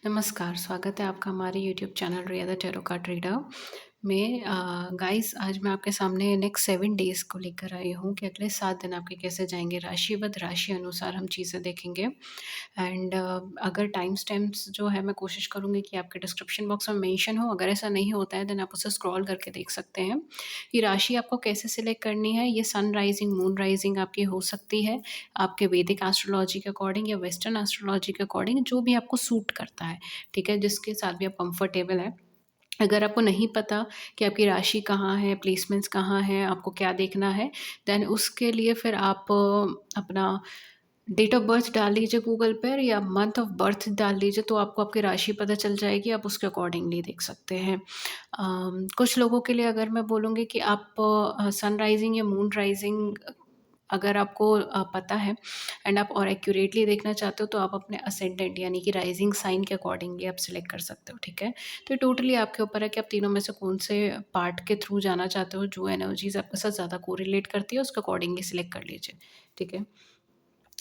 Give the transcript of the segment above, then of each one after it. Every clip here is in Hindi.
नमस्कार, स्वागत है आपका हमारे YouTube channel Riya the tarot card reader में। गाइस, आज मैं आपके सामने नेक्स्ट 7 डेज़ को लेकर आई हूँ कि अगले 7 दिन आपके कैसे जाएँगे। राशिवद राशि अनुसार हम चीज़ें देखेंगे एंड अगर टाइम स्टैम्प्स जो है मैं कोशिश करूँगी कि आपके डिस्क्रिप्शन बॉक्स में मेंशन हो। अगर ऐसा नहीं होता है देन आप उसे स्क्रॉल करके देख सकते हैं। ये राशि आपको कैसे सिलेक्ट करनी है, ये सन राइज़िंग, मून राइज़िंग आपकी हो सकती है, आपके वैदिक एस्ट्रोलॉजी के अकॉर्डिंग या वेस्टर्न एस्ट्रोलॉजी के अकॉर्डिंग, जो भी आपको सूट करता है, ठीक है? जिसके साथ भी आप कंफर्टेबल हैं। अगर आपको नहीं पता कि आपकी राशि कहाँ है, प्लेसमेंट्स कहाँ हैं, आपको क्या देखना है, देन उसके लिए फिर आप अपना डेट ऑफ बर्थ डाल लीजिए गूगल पर या मंथ ऑफ बर्थ डाल लीजिए, तो आपको आपकी राशि पता चल जाएगी, आप उसके अकॉर्डिंगली देख सकते हैं। कुछ लोगों के लिए अगर मैं बोलूँगी कि आप सन राइज़िंग या मून राइज़िंग अगर आपको पता है एंड आप और एक्यूरेटली देखना चाहते हो, तो आप अपने असेंडेंट यानी कि राइज़िंग साइन के अकॉर्डिंगली आप सिलेक्ट कर सकते हो, ठीक है? तो टोटली आपके ऊपर है कि आप तीनों में से कौन से पार्ट के थ्रू जाना चाहते हो, जो एनर्जीज़ आपके साथ ज़्यादा कोरिलेट करती है, उसके अकॉर्डिंगली सिलेक्ट कर लीजिए, ठीक है?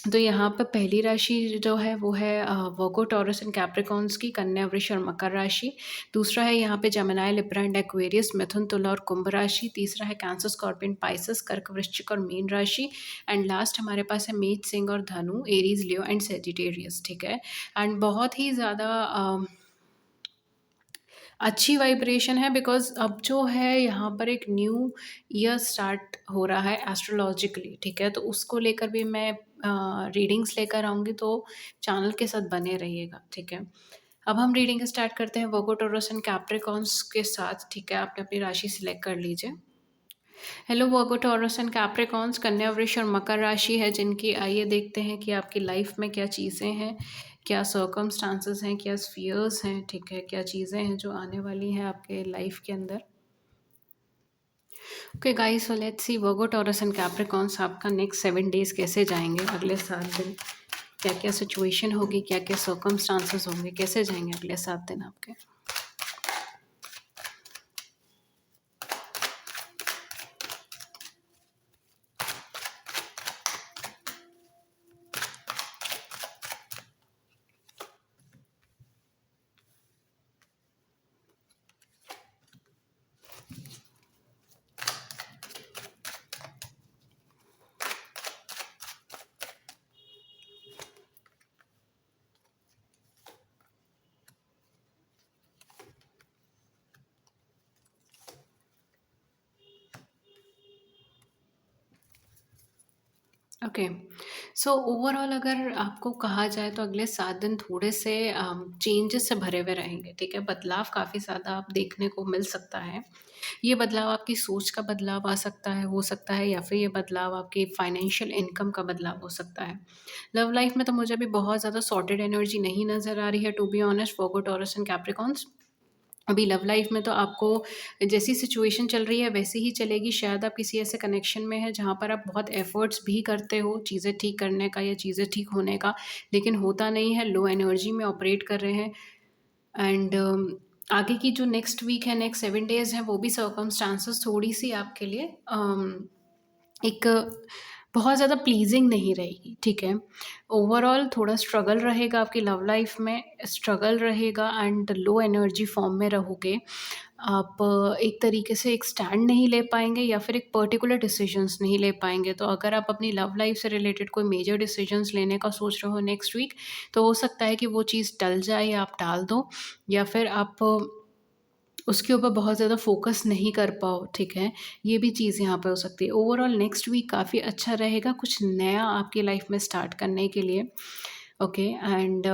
तो यहाँ पे पहली राशि जो है वो है वर्गो, टॉरस एंड कैप्रिकॉर्न्स की, कन्या, वृष और मकर राशि। दूसरा है यहाँ पे Gemini, Libra and Aquarius, Mithun, Tula और कुंभ राशि। तीसरा है cancer, Scorpion, Pisces, Kark, Vrishchik और मीन राशि। एंड लास्ट हमारे पास है मेष, सिंह और धनु, एरीज, लियो एंड सेजिटेरियस, ठीक है? एंड बहुत ही ज़्यादा अच्छी वाइब्रेशन है बिकॉज़ अब जो है यहाँ पर एक न्यू ईयर स्टार्ट हो रहा है एस्ट्रोलॉजिकली, ठीक है? तो उसको लेकर भी मैं रीडिंग्स लेकर आऊँगी, तो चैनल के साथ बने रहिएगा, ठीक है? अब हम रीडिंग स्टार्ट करते हैं वर्गो, टॉरस एंड कैप्रिकॉर्न्स के साथ, ठीक है? आपने अपनी राशि सिलेक्ट कर लीजिए। Hello Virgo, Taurus and Capricorns, कन्या, वृष और मकर राशि है जिनकी, आइए देखते हैं कि आपकी लाइफ में क्या चीज़ें हैं, क्या सर्कमस्टांसेस हैं, क्या स्फीयर्स हैं, ठीक है? क्या चीज़ें हैं जो आने वाली हैं आपके लाइफ के अंदर। Okay guys, so let's see Virgo, Taurus and Capricorns आपका नेक्स्ट 7 डेज़ कैसे जाएँगे, अगले 7 दिन। क्या-क्या सिचुएशन होगी, क्या-क्या सर्कमस्टांसेस होंगे, कैसे जाएँगे अगले 7 दिन आपके? ओके, सो ओवरऑल अगर आपको कहा जाए तो अगले 7 दिन थोड़े से चेंजेस से भरे हुए रहेंगे, ठीक है? बदलाव काफ़ी ज़्यादा आप देखने को मिल सकता है। ये बदलाव आपकी सोच का बदलाव आ सकता है, हो सकता है, या फिर ये बदलाव आपकी फाइनेंशियल इनकम का बदलाव हो सकता है। लव लाइफ में तो मुझे अभी बहुत ज़्यादा सॉर्टेड एनर्जी नहीं नज़र आ रही है, to be honest, Virgo, Taurus and Capricorns. अभी लव लाइफ में तो आपको जैसी सिचुएशन चल रही है वैसे ही चलेगी। शायद आप किसी ऐसे कनेक्शन में हैं जहाँ पर आप बहुत एफर्ट्स भी करते हो चीज़ें ठीक करने का या चीज़ें ठीक होने का, लेकिन होता नहीं है, लो एनर्जी में ऑपरेट कर रहे हैं। एंड आगे की जो नेक्स्ट वीक है, नेक्स्ट 7 डेज़ हैं, वो भी सर्कमस्टांसेस थोड़ी-सी आपके लिए एक बहुत ज़्यादा प्लीज़िंग नहीं रहेगी, ठीक है? ओवरऑल थोड़ा स्ट्रगल रहेगा आपकी लव लाइफ़ में, स्ट्रगल रहेगा एंड लो एनर्जी फ़ॉर्म में रहोगे। आप एक तरीके से एक स्टैंड नहीं ले पाएँगे या फिर एक पर्टिकुलर डिसीज़न्स नहीं ले पाएँगे। तो अगर आप अपनी लव लाइफ़ से रिलेटेड कोई मेजर डिसीज़न्स लेने का सोच रहे हो नेक्स्ट वीक, तो हो सकता है कि वो चीज़ टल जाए या आप टाल दो, या फिर आप उसके ऊपर बहुत ज़्यादा फ़ोकस नहीं कर पाओ, ठीक है? ये भी चीज़ यहाँ पे हो सकती है। ओवरऑल नेक्स्ट वीक काफ़ी अच्छा रहेगा कुछ नया आपकी लाइफ़ में स्टार्ट करने के लिए, ओके? एंड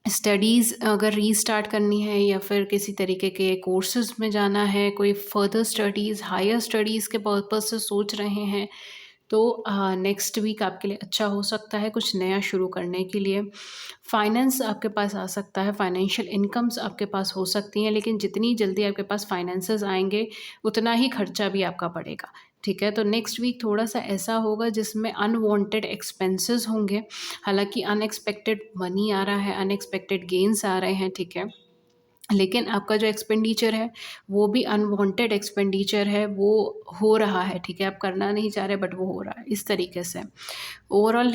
स्टडीज़ अगर रीस्टार्ट करनी है या फिर किसी तरीके के कोर्सेज़ में जाना है, कोई फर्दर स्टडीज़, हायर स्टडीज़ के पर्पज़ से सोच रहे हैं, तो नेक्स्ट वीक आपके लिए अच्छा हो सकता है कुछ नया शुरू करने के लिए। फाइनेंस आपके पास आ सकता है, फाइनेंशियल इनकम्स आपके पास हो सकती हैं, लेकिन जितनी जल्दी आपके पास फाइनेंसेस आएँगे, उतना ही खर्चा भी आपका बढ़ेगा, ठीक है? तो नेक्स्ट वीक थोड़ा-सा ऐसा होगा जिसमें अनवांटेड एक्सपेंसेस होंगे। हालाँकि अनएक्सपेक्टेड मनी आ रहा है, अनएक्सपेक्टेड गेन्स आ रहे हैं, ठीक है? लेकिन आपका जो एक्सपेंडिचर है, वो भी अनवांटेड एक्सपेंडिचर है, वो हो रहा है, ठीक है? आप करना नहीं चाह रहे बट वो हो रहा है, इस तरीके से। ओवरऑल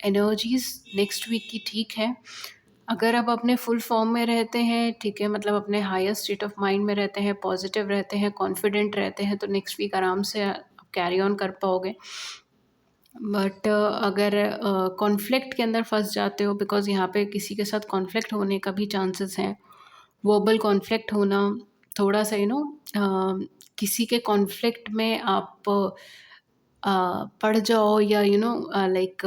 एनर्जीज़ नेक्स्ट वीक की ठीक है। अगर आप अपने फुल फॉर्म में रहते हैं, ठीक है, मतलब अपने हायर स्टेट ऑफ माइंड में रहते हैं, पॉजिटिव रहते हैं, कॉन्फिडेंट रहते हैं, तो नेक्स्ट वीक आराम से आप कैरी ऑन कर पाओगे। बट अगर कॉन्फ्लिक्ट के अंदर फंस जाते हो, बिकॉज यहाँ पे किसी के साथ कॉन्फ्लिक्ट होने का भी चांसेस हैं, वर्बल कॉन्फ्लिक्ट होना, थोड़ा सा किसी के कॉन्फ्लिक्ट में आप पड़ जाओ, या लाइक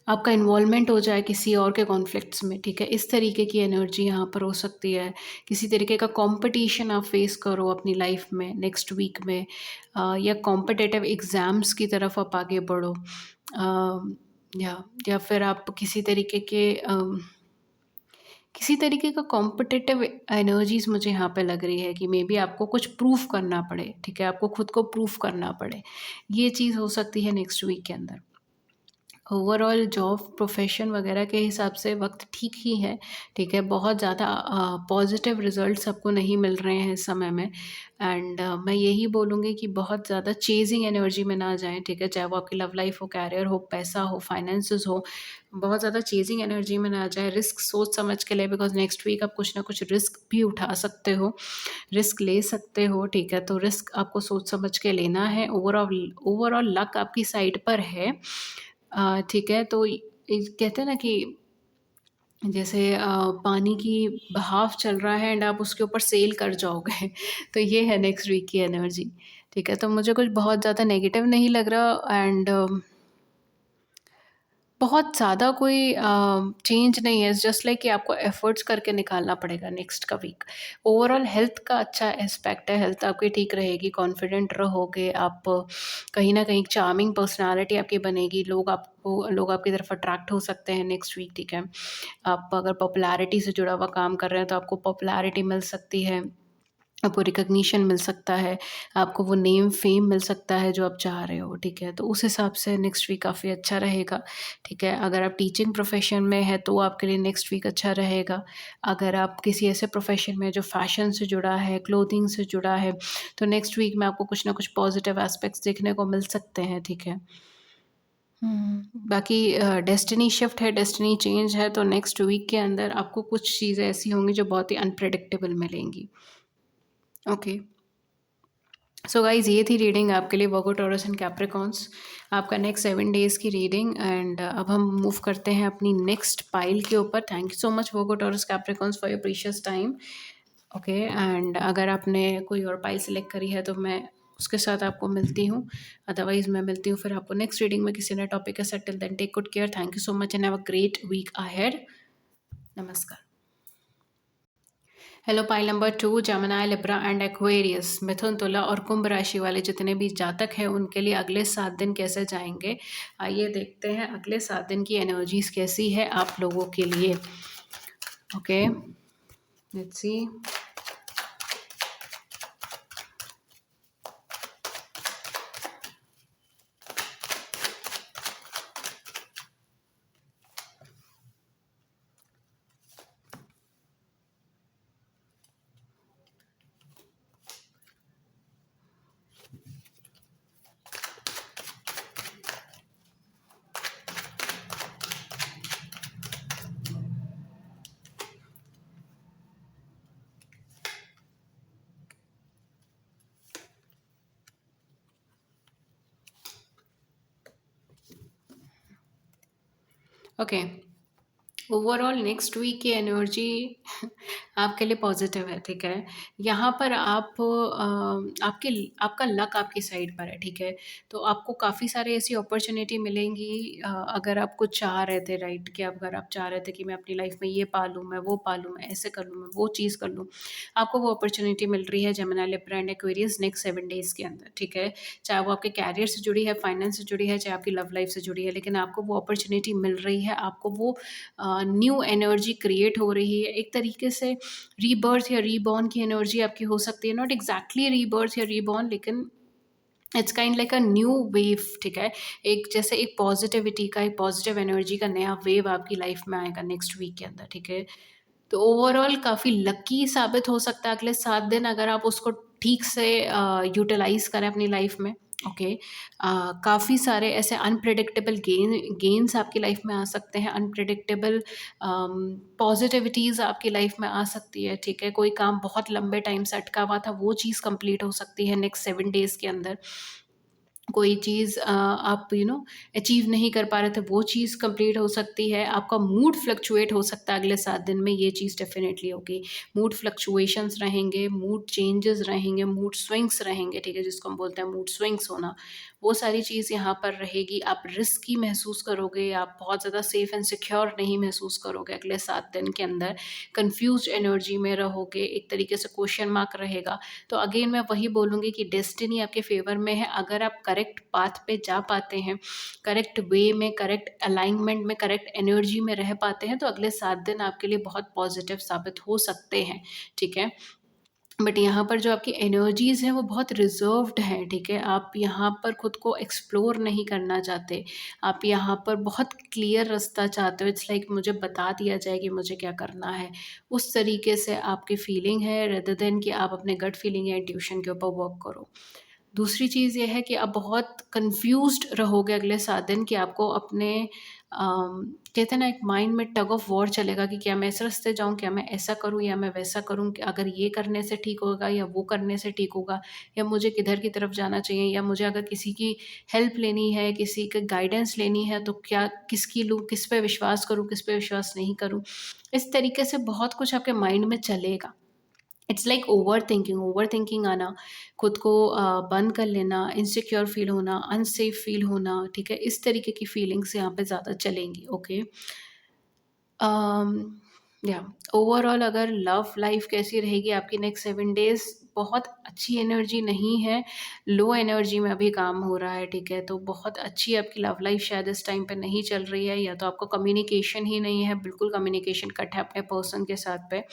आपका इन्वॉल्वमेंट हो जाए किसी और के कॉन्फ्लिक्ट्स में, ठीक है? इस तरीके की एनर्जी यहाँ पर हो सकती है। किसी तरीके का कॉम्पिटिशन आप फेस करो अपनी लाइफ में नेक्स्ट वीक में, या कॉम्पिटिटिव एग्ज़ाम्स की तरफ आप आगे बढ़ो, या फिर आप किसी तरीके का कॉम्पिटिटिव एनर्जीज़ मुझे यहाँ पे लग रही है कि मे बी आपको कुछ प्रूफ करना पड़े, ठीक है? आपको खुद को प्रूफ करना पड़े। ये चीज़ हो सकती है नेक्स्ट वीक के अंदर। ओवरऑल जॉब प्रोफेशन वगैरह के हिसाब से वक्त ठीक ही है, ठीक है? बहुत ज़्यादा पॉजिटिव रिजल्ट्स आपको नहीं मिल रहे हैं इस समय में, एंड मैं यही बोलूँगी कि बहुत ज़्यादा चेजिंग एनर्जी में ना जाएं, ठीक है? चाहे वो आपकी लव लाइफ हो, कैरियर हो, पैसा हो, फाइनेंसेस हो, बहुत ज़्यादा चेजिंग एनर्जी में ना जाएं। रिस्क सोच समझ के ले, बिकॉज नेक्स्ट वीक आप कुछ ना कुछ रिस्क भी उठा सकते हो, रिस्क ले सकते हो, ठीक है? तो रिस्क आपको सोच समझ के लेना है। ओवरऑल ओवरऑल लक आपकी साइड पर है, ठीक है? तो कहते हैं ना कि जैसे पानी की बहाव चल रहा है एंड आप उसके ऊपर सेल कर जाओगे तो ये है नेक्स्ट वीक की एनर्जी, ठीक है? तो मुझे कुछ बहुत ज़्यादा नेगेटिव नहीं लग रहा, एंड बहुत ज़्यादा कोई चेंज नहीं है, जस्ट लाइक कि आपको एफर्ट्स करके निकालना पड़ेगा नेक्स्ट का वीक। ओवरऑल हेल्थ का अच्छा एस्पेक्ट है, हेल्थ आपकी ठीक रहेगी, कॉन्फिडेंट रहोगे आप, कहीं न कहीं चार्मिंग पर्सनैलिटी आपकी बनेगी, लोग आपकी तरफ अट्रैक्ट हो सकते हैं नेक्स्ट वीक, ठीक है? आप अगर पॉपुलैरिटी से जुड़ा हुआ काम कर रहे हैं, तो आपको पॉपुलैरिटी मिल सकती है, आपको रिकॉग्निशन मिल सकता है, आपको वो नेम फेम मिल सकता है जो आप चाह रहे हो, ठीक है? तो उस हिसाब से नेक्स्ट वीक काफ़ी अच्छा रहेगा, ठीक है? अगर आप टीचिंग प्रोफ़ेशन में हैं तो आपके लिए नेक्स्ट वीक अच्छा रहेगा। अगर आप किसी ऐसे प्रोफ़ेशन में जो फ़ैशन से जुड़ा है, क्लोथिंग से जुड़ा है, तो नेक्स्ट वीक में आपको कुछ ना कुछ पॉज़िटिव एस्पेक्ट्स देखने को मिल सकते हैं, ठीक है? बाकी डेस्टिनी शिफ्ट है, डेस्टिनी चेंज है, तो नेक्स्ट वीक के अंदर आपको कुछ चीज़ें ऐसी होंगी जो बहुत ही अनप्रेडिक्टेबल मिलेंगी। ओके। सो गाइज़, ये थी रीडिंग आपके लिए, वर्गो, टॉरस एंड कैप्रिकॉर्न्स, आपका नेक्स्ट 7 डेज़ की रीडिंग, एंड अब हम मूव करते हैं अपनी नेक्स्ट पाइल के ऊपर। Thank you so much Virgo, taurus, Capricorns for your precious time. Okay, and अगर आपने कोई और पाइल सेलेक्ट करी है तो मैं उसके साथ आपको मिलती हूँ, अदरवाइज़ मैं मिलती हूँ फिर आपको नेक्स्ट रीडिंग में किसी नए टॉपिक के साथ। Till then take good care, thank you so much and have a great week ahead. नमस्कार। Hello pile number 2, Gemini, Libra and Aquarius, Mithun, Tula और कुंभ राशि वाले जितने भी जातक हैं उनके लिए अगले 7 दिन कैसे जाएंगे, आइए देखते हैं अगले 7 दिन की एनर्जीज कैसी है आप लोगों के लिए। Okay, let's see. Okay, overall next week की एनर्जी आपके लिए पॉजिटिव है, ठीक है? यहाँ पर आपका लक आपकी साइड पर है, ठीक है? तो आपको काफ़ी सारी ऐसी अपॉर्चुनिटी मिलेंगी, अगर आप कुछ चाह रहे थे, राइट? कि अगर आप चाह रहे थे कि मैं अपनी लाइफ में ये पालूँ, मैं वो पालूँ, मैं ऐसे कर लूँ, मैं वो चीज़ कर लूँ, आपको वो अपॉर्चुनिटी मिल रही है Gemini, Libra and Aquarius next 7 days के अंदर, ठीक है? चाहे वो आपके कैरियर से जुड़ी है, फाइनेंस से जुड़ी है, चाहे आपकी लव लाइफ से जुड़ी है, लेकिन आपको वो अपॉर्चुनिटी मिल रही है, आपको वो न्यू एनर्जी क्रिएट हो रही है, एक तरीके से रीबर्थ या रीबॉर्न की एनर्जी आपकी हो सकती है, नॉट एग्जैक्टली रीबर्थ या रीबॉर्न, लेकिन it's kind like a new wave, ठीक है? एक जैसे एक पॉजिटिविटी का, एक पॉजिटिव एनर्जी का नया वेव आपकी लाइफ में आएगा नेक्स्ट वीक के अंदर, ठीक है? तो ओवरऑल काफ़ी लकी साबित हो सकता है अगले 7 दिन, अगर आप उसको ठीक से यूटिलाइज करें अपनी लाइफ में, ओके। काफ़ी सारे ऐसे अनप्रेडिक्टेबल गेन्स आपकी लाइफ में आ सकते हैं, अनप्रेडिक्टेबल पॉजिटिविटीज़ आपकी लाइफ में आ सकती है, ठीक है? कोई काम बहुत लंबे टाइम से अटका हुआ था, वो चीज़ कंप्लीट हो सकती है नेक्स्ट 7 डेज़ के अंदर। कोई चीज़ आप अचीव नहीं कर पा रहे थे, वो चीज़ कंप्लीट हो सकती है। आपका मूड फ्लक्चुएट हो सकता है अगले 7 दिन में, ये चीज़ डेफ़िनेटली होगी। मूड फ्लक्चुएशंस रहेंगे, मूड चेंजेस रहेंगे, मूड स्विंग्स रहेंगे, ठीक है? जिसको हम बोलते हैं मूड स्विंग्स होना, वो सारी चीज़ यहाँ पर रहेगी। आप रिस्की महसूस करोगे, आप बहुत ज़्यादा सेफ़ एंड सिक्योर नहीं महसूस करोगे अगले 7 दिन के अंदर। कन्फ्यूज़्ड एनर्जी में रहोगे, एक तरीके से क्वेश्चन मार्क रहेगा। तो अगेन मैं वही बोलूँगी कि डेस्टिनी आपके फ़ेवर में है। अगर आप करेक्ट पाथ पे जा पाते हैं, करेक्ट वे में, करेक्ट अलाइनमेंट में, करेक्ट एनर्जी में रह पाते हैं, तो अगले 7 दिन आपके लिए बहुत पॉज़िटिव साबित हो सकते हैं, ठीक है? बट यहाँ पर जो आपकी एनर्जीज़ हैं वो बहुत रिज़र्व्ड हैं, ठीक है? आप यहाँ पर खुद को एक्सप्लोर नहीं करना चाहते। आप यहाँ पर बहुत क्लियर रास्ता चाहते हो, इट्स लाइक मुझे बता दिया जाए कि मुझे क्या करना है। उस तरीके से आपकी फीलिंग है रेदर देन कि आप अपने गट फीलिंग या इंट्यूशन के ऊपर वर्क करो। दूसरी चीज़ ये है कि आप बहुत कन्फ्यूज़्ड रहोगे अगले 7 दिन कि आपको अपने कहते हैं ना एक माइंड में टग ऑफ वॉर चलेगा कि क्या मैं इस रास्ते जाऊँ, क्या मैं ऐसा करूँ या मैं वैसा करूँ? कि अगर ये करने से ठीक होगा या वो करने से ठीक होगा, या मुझे किधर की तरफ जाना चाहिए, या मुझे अगर किसी की हेल्प लेनी है, किसी की गाइडेंस लेनी है तो क्या किसकी लूँ, किस पे विश्वास करूँ, किस पे विश्वास नहीं करूँ? इस तरीके से बहुत कुछ आपके माइंड में चलेगा। इट्स लाइक ओवरथिंकिंग आना, खुद को बंद कर लेना, इनसिक्योर फ़ील होना, अनसेफ फ़ील होना, ठीक है? इस तरीके की फीलिंग्स यहाँ पे ज़्यादा चलेंगी, ओके? अम, या ओवरऑल अगर लव लाइफ़ कैसी रहेगी आपकी नेक्स्ट 7 डेज़, बहुत अच्छी एनर्जी नहीं है, लो एनर्जी में अभी काम हो रहा है, ठीक है? तो बहुत अच्छी आपकी लव लाइफ़ शायद इस टाइम पे नहीं चल रही है, या तो आपका कम्युनिकेशन ही नहीं है, बिल्कुल कम्युनिकेशन कट है अपने पर्सन के साथ पे।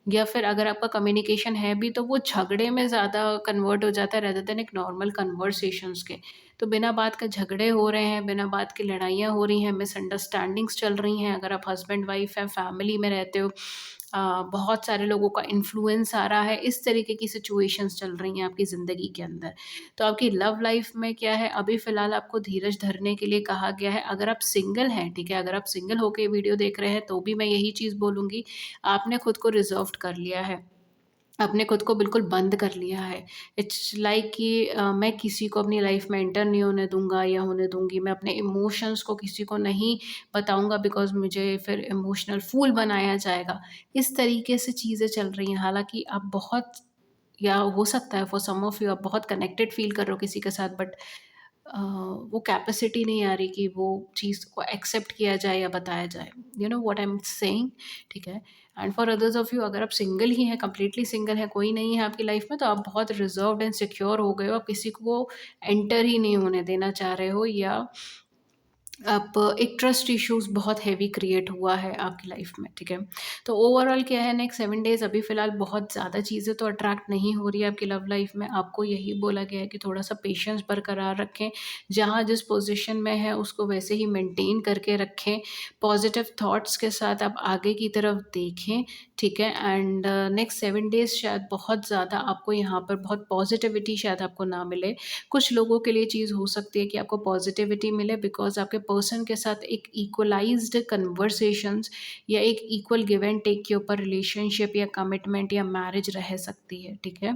या फिर अगर आपका कम्युनिकेशन है भी तो वो झगड़े में ज़्यादा कन्वर्ट हो जाता है रेदर देन एक नॉर्मल कन्वर्सेशंस के। तो बिना बात के झगड़े हो रहे हैं, बिना बात की लड़ाइयाँ हो रही हैं, मिसअंडरस्टैंडिंग्स चल रही हैं। अगर आप हस्बैंड-वाइफ हैं, फैमिली में रहते हो, बहुत सारे लोगों का इन्फ्लुएंस आ रहा है, इस तरीके की सिचुएशंस चल रही हैं आपकी ज़िंदगी के अंदर। तो आपकी लव लाइफ़ में क्या है, अभी फ़िलहाल आपको धीरज धरने के लिए कहा गया है। अगर आप सिंगल हैं, ठीक है? अगर आप सिंगल होके वीडियो देख रहे हैं, तो भी मैं यही चीज़ बोलूँगी, आपने खुद को रिज़र्व्ड कर लिया है। आपने खुद को बिल्कुल बंद कर लिया है। इट्स लाइक कि मैं किसी को अपनी लाइफ़ में एंटर नहीं होने दूँगा या होने दूँगी। मैं अपने इमोशंस को किसी को नहीं बताऊँगा बिकॉज़ मुझे फिर इमोशनल फूल बनाया जाएगा। इस तरीके से चीज़ें चल रही हैं। हालाँकि आप बहुत, या हो सकता है फॉर सम ऑफ यू आप बहुत कनेक्टेड फ़ील कर रहे हो किसी के साथ, बट वो कैपेसिटी नहीं आ रही कि वो चीज़ को एक्सेप्ट किया जाए या बताया जाए। You know what I am saying? ठीक है? And for others of you, अगर आप सिंगल ही हैं, कंप्लीटली सिंगल हैं, कोई नहीं है आपकी लाइफ़ में, तो आप बहुत रिज़र्व्ड एंड सिक्योर हो गए हो। आप किसी को एंटर ही नहीं होने देना चाह रहे हो, या आप एक ट्रस्ट इश्यूज़ बहुत हेवी क्रिएट हुआ है आपकी लाइफ में, ठीक है? तो ओवरऑल क्या है, नेक्स्ट 7 डेज़ अभी फ़िलहाल बहुत ज़्यादा चीज़ें तो अट्रैक्ट नहीं हो रही है आपकी लव लाइफ में। आपको यही बोला गया है कि थोड़ा-सा पेशेंस बरकरार रखें, जहाँ जिस पोज़ीशन में है उसको वैसे ही मेंटेन करके रखें। पॉज़िटिव थॉट्स के साथ आप आगे की तरफ देखें, ठीक है? एंड नेक्स्ट 7 डेज़ शायद बहुत ज़्यादा आपको यहाँ पर बहुत पॉज़िटिविटी शायद आपको ना मिले। कुछ लोगों के लिए चीज़ हो सकती है कि आपको पॉजिटिविटी मिले बिकॉज़ आपके पर्सन के साथ एक इक्वलाइज़्ड कन्वर्सेशंस या एक इक्वल गिव एंड टेक के ऊपर रिलेशनशिप या कमिटमेंट या मैरिज रह सकती है, ठीक है?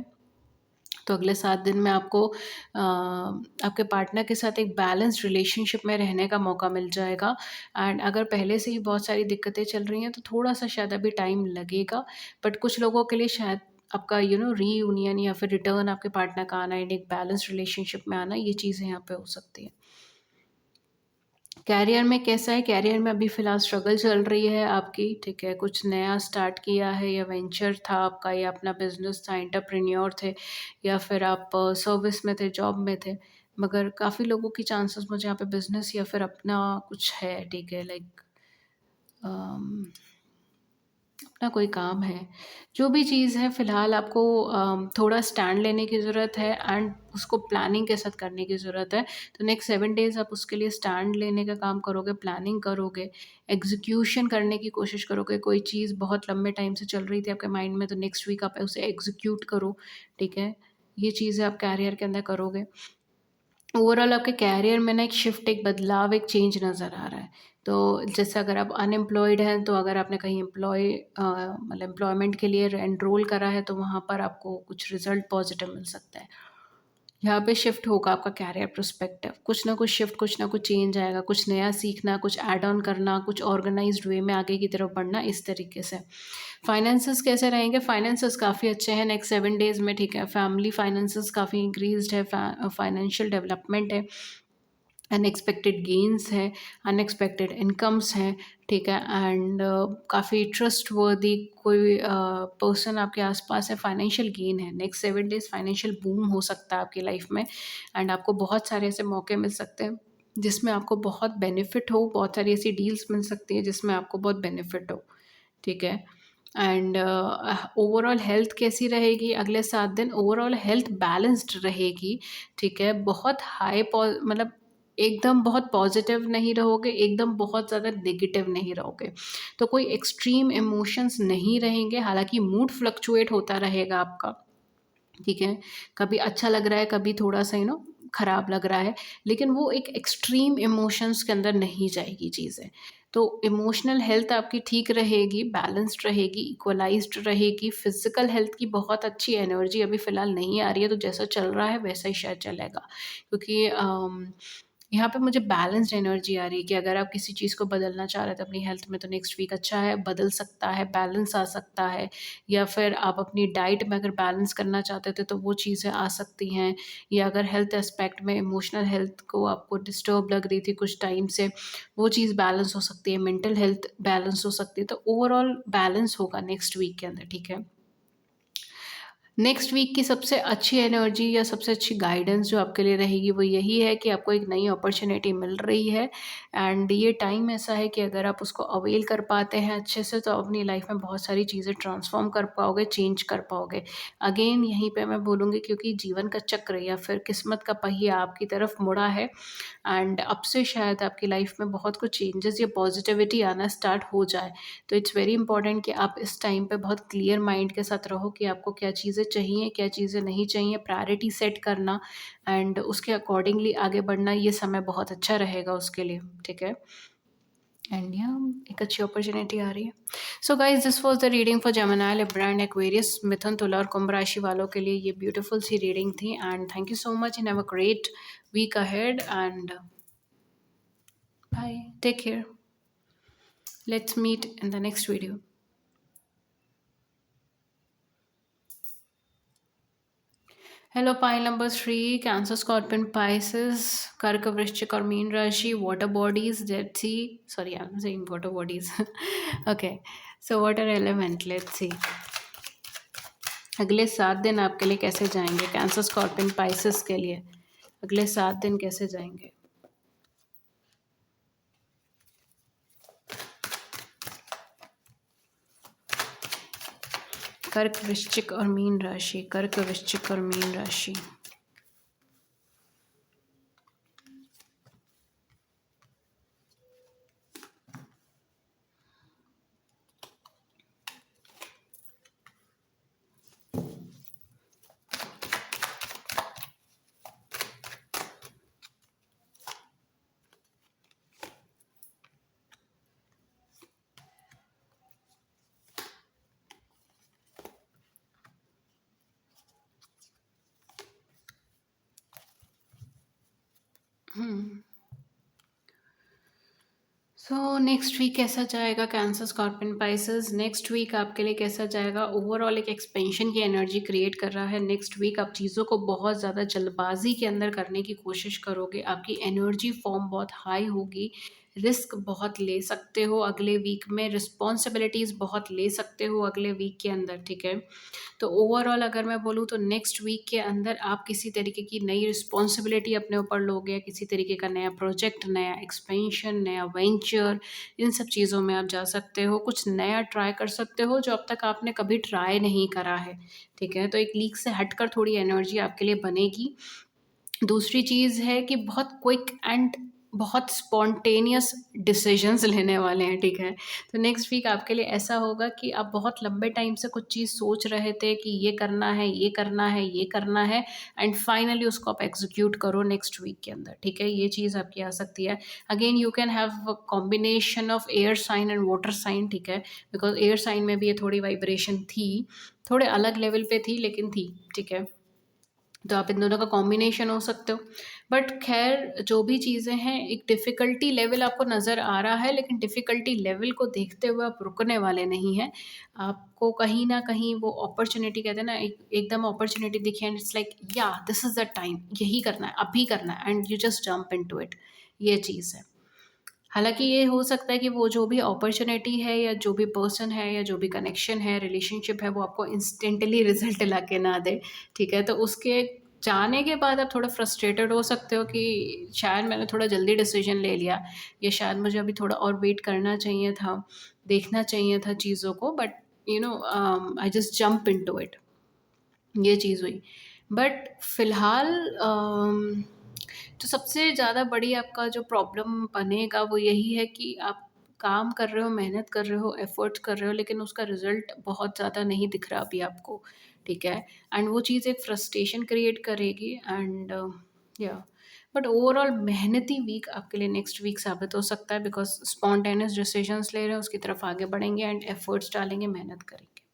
तो अगले 7 दिन में आपको आपके पार्टनर के साथ एक बैलेंस्ड रिलेशनशिप में रहने का मौका मिल जाएगा। एंड अगर पहले से ही बहुत सारी दिक्कतें चल रही हैं तो थोड़ा-सा शायद अभी टाइम लगेगा, बट कुछ लोगों के लिए शायद आपका रीयूनियन या फिर रिटर्न आपके पार्टनर का आना एंड एक बैलेंस्ड रिलेशनशिप में आना, ये चीज़ें यहाँ पे हो सकती हैं। करियर में कैसा है? करियर में अभी फ़िलहाल स्ट्रगल चल रही है आपकी, ठीक है? कुछ नया स्टार्ट किया है, या वेंचर था आपका, या अपना बिज़नेस था, एंटरप्रेन्योर थे, या फिर आप सर्विस में थे, जॉब में थे। मगर काफ़ी लोगों की चांसेस मुझे यहाँ पे बिज़नेस या फिर अपना कुछ है, ठीक है? लाइक अम अपना कोई काम है। जो भी चीज़ है फ़िलहाल आपको थोड़ा स्टैंड लेने की ज़रूरत है एंड उसको प्लानिंग के साथ करने की ज़रूरत है। तो नेक्स्ट 7 डेज़ आप उसके लिए स्टैंड लेने का काम करोगे, प्लानिंग करोगे, एग्ज़ीक्यूशन करने की कोशिश करोगे। कोई चीज़ बहुत लंबे टाइम से चल रही थी आपके माइंड में, तो नेक्स्ट वीक आप उसे एग्ज़ीक्यूट करो, ठीक है? ये चीज़ें आप करियर के अंदर करोगे। ओवरऑल आपके कैरियर में ना एक शिफ्ट, एक बदलाव, एक चेंज नज़र आ रहा है। तो जैसे अगर आप अनएम्प्लॉयड हैं, तो अगर आपने कहीं मतलब एम्प्लॉयमेंट के लिए एनरोल करा है, तो वहाँ पर आपको कुछ रिज़ल्ट पॉज़िटिव मिल सकता है। यहाँ पे शिफ्ट होगा आपका कैरियर पर्सपेक्टिव, कुछ ना कुछ शिफ्ट, कुछ ना कुछ चेंज आएगा, कुछ नया सीखना, कुछ ऐड ऑन करना, कुछ ऑर्गेनाइज्ड वे में आगे की तरफ बढ़ना, इस तरीके से। फाइनेंसेस कैसे रहेंगे? फाइनेंसेस काफ़ी अच्छे हैं नेक्स्ट 7 डेज़ में, ठीक है। फैमिली फाइनेंसेस काफ़ी इंक्रीज़्ड है, फाइनेंशियल डेवलपमेंट है, अनएक्सपेक्टेड गेन्स हैं, अनएक्सपेक्टेड इनकम्स हैं, ठीक है। एंड काफ़ी ट्रस्टवर्दी कोई पर्सन आपके आसपास है, फाइनेंशियल गेन है। नेक्स्ट 7 डेज़ फाइनेंशियल बूम हो सकता है आपकी लाइफ में, एंड आपको बहुत सारे ऐसे मौके मिल सकते हैं जिसमें आपको बहुत बेनिफिट हो, बहुत सारी ऐसी डील्स मिल सकती हैं जिसमें आपको बहुत बेनिफिट हो, ठीक है। एंड ओवरऑल हेल्थ कैसी रहेगी अगले 7 दिन? ओवरऑल हेल्थ बैलेंस्ड रहेगी, ठीक है। बहुत मतलब एकदम बहुत पॉजिटिव नहीं रहोगे, एकदम बहुत ज़्यादा नेगेटिव नहीं रहोगे। तो कोई एक्सट्रीम इमोशंस नहीं रहेंगे, हालाँकि मूड फ्लक्चुएट होता रहेगा आपका, ठीक है। कभी अच्छा लग रहा है, कभी थोड़ा-सा खराब लग रहा है, लेकिन वो एक एक्सट्रीम इमोशंस के अंदर नहीं जाएगी चीज़ें। तो इमोशनल हेल्थ आपकी ठीक रहेगी, बैलेंस्ड रहेगी, इक्वलाइज़्ड रहेगी। फिज़िकल हेल्थ की बहुत अच्छी एनर्जी अभी फ़िलहाल नहीं आ रही है, तो जैसा चल रहा है वैसा ही शायद चलेगा। क्योंकि यहाँ पे मुझे बैलेंस्ड एनर्जी आ रही है कि अगर आप किसी चीज़ को बदलना चाह रहे थे अपनी हेल्थ में, तो नेक्स्ट वीक अच्छा है, बदल सकता है, बैलेंस आ सकता है। या फिर आप अपनी डाइट में अगर बैलेंस करना चाहते थे, तो वो चीज़ें आ सकती हैं। या अगर हेल्थ एस्पेक्ट में इमोशनल हेल्थ को आपको डिस्टर्ब लग रही थी कुछ टाइम से, वो चीज़ बैलेंस हो सकती है, मेंटल हेल्थ बैलेंस हो सकती है। तो ओवरऑल बैलेंस होगा नेक्स्ट वीक के अंदर, ठीक है। नेक्स्ट वीक की सबसे अच्छी एनर्जी या सबसे अच्छी गाइडेंस जो आपके लिए रहेगी, वो यही है कि आपको एक नई अपॉर्च्युनिटी मिल रही है, एंड ये टाइम ऐसा है कि अगर आप उसको अवेल कर पाते हैं अच्छे से, तो अपनी लाइफ में बहुत सारी चीज़ें ट्रांसफ़ॉर्म कर पाओगे, चेंज कर पाओगे। अगेन यहीं पे मैं बोलूँगी, क्योंकि जीवन का चक्र या फिर किस्मत का पहिया आपकी तरफ मुड़ा है, एंड अब से शायद आपकी लाइफ में बहुत कुछ चेंजेस या पॉजिटिविटी आना स्टार्ट हो जाए। तो इट्स वेरी इंपॉर्टेंट कि आप इस टाइम पे बहुत क्लियर माइंड के साथ रहो कि आपको क्या चीज़ें चाहिए, क्या चीज़ें नहीं चाहिए, प्रायोरिटी सेट करना, एंड उसके अकॉर्डिंगली आगे बढ़ना, ये समय बहुत अच्छा रहेगा उसके लिए, ठीक है। एंड यहाँ एक अच्छी अपॉर्चुनिटी आ रही है। So guys, this was the reading for Gemini, Libra and Aquarius, Mithun, Tula और कुंभ राशि वालों के लिए ये ब्यूटीफुल सी रीडिंग थी, and thank you so much, and have a great week ahead, and bye, take care, let's meet in the next video. Hello, pile number 3, Cancer, Scorpion, Pisces, Kark, Vrishchik और मीन राशि, water bodies, Dead Sea, sorry I am saying water bodies, okay. So water element, let's see अगले 7 दिन आपके लिए कैसे जाएंगे, कैंसर, स्कॉर्पियन, पाइसेस के लिए अगले 7 दिन कैसे जाएंगे। कर्क, वृश्चिक और मीन राशि, कर्क, वृश्चिक और मीन राशि। सो नेक्स्ट वीक कैसा जाएगा, Cancer, Scorpion, Pisces? Next week आपके लिए कैसा जाएगा? ओवरऑल एक एक्सपेंशन की एनर्जी क्रिएट कर रहा है। नेक्स्ट वीक आप चीज़ों को बहुत ज़्यादा जल्दबाजी के अंदर करने की कोशिश करोगे, आपकी एनर्जी फॉर्म बहुत हाई होगी, रिस्क बहुत ले सकते हो अगले वीक में, रिस्पॉन्सिबिलिटीज़ बहुत ले सकते हो अगले वीक के अंदर, ठीक है। तो ओवरऑल अगर मैं बोलूँ, तो नेक्स्ट वीक के अंदर आप किसी तरीके की नई रिस्पॉन्सिबिलिटी अपने ऊपर लोगे, या किसी तरीके का नया प्रोजेक्ट, नया एक्सपेंशन, नया वेंचर, इन सब चीज़ों में आप जा सकते हो। कुछ नया ट्राई कर सकते हो जो अब तक आपने कभी ट्राई नहीं करा है, ठीक है। तो एक लीक से हटकर थोड़ी एनर्जी आपके लिए बनेगी। दूसरी चीज़ है कि बहुत क्विक एंड बहुत स्पॉन्टेनियस डिसीजंस लेने वाले हैं, ठीक है? तो नेक्स्ट वीक आपके लिए ऐसा होगा कि आप बहुत लंबे टाइम से कुछ चीज़ सोच रहे थे कि ये करना है, ये करना है, ये करना है, एंड फाइनली उसको आप एग्ज़ीक्यूट करो नेक्स्ट वीक के अंदर, ठीक है? ये चीज़ आपकी आ सकती है। Again you can have a combination of air sign and water sign, ठीक है? बिकॉज़ एयर साइन में भी ये थोड़ी वाइब्रेशन थी, थोड़े अलग लेवल पे थी लेकिन थी, ठीक है? तो आप इन दोनों का कॉम्बिनेशन हो सकते हो। बट ख़ैर जो भी चीज़ें हैं, एक डिफ़िकल्टी लेवल आपको नज़र आ रहा है, लेकिन डिफ़िकल्टी लेवल को देखते हुए आप रुकने वाले नहीं हैं। आपको कहीं न कहीं वो अपॉर्च्युनिटी कहते हैं ना, एकदम अपॉर्च्युनिटी दिखी एंड इट्स लाइक या दिस इज़ द टाइम, यही करना है, अभी करना है, and you just jump into it. ये चीज़ है। हालाँकि ये हो सकता है कि वो जो भी अपॉर्च्युनिटी है या जो भी पर्सन है या जो भी कनेक्शन है, रिलेशनशिप है, वो आपको इंस्टेंटली रिज़ल्ट ला के ना दे, ठीक है? तो उसके जाने के बाद आप थोड़ा फ्रस्ट्रेटेड हो सकते हो कि शायद मैंने थोड़ा जल्दी डिसीज़न ले लिया, या शायद मुझे अभी थोड़ा और वेट करना चाहिए था, देखना चाहिए था चीज़ों को, but I just jump into it. ये चीज़ हुई। बट फ़िलहाल तो सबसे ज़्यादा बड़ी आपका जो प्रॉब्लम बनेगा वो यही है कि आप काम कर रहे हो, मेहनत कर रहे हो, एफ़र्ट्स कर रहे हो, लेकिन उसका रिज़ल्ट बहुत ज़्यादा नहीं दिख रहा अभी आपको, ठीक है? एंड वो चीज़ एक फ्रस्ट्रेशन क्रिएट करेगी, एंड या बट ओवरऑल मेहनती वीक आपके लिए नेक्स्ट वीक साबित हो सकता है, बिकॉज़ स्पॉन्टेनियस डिसीज़न्स ले रहे हैं, उसकी तरफ आगे बढ़ेंगे एंड एफ़र्ट्स डालेंगे, मेहनत करेंगे।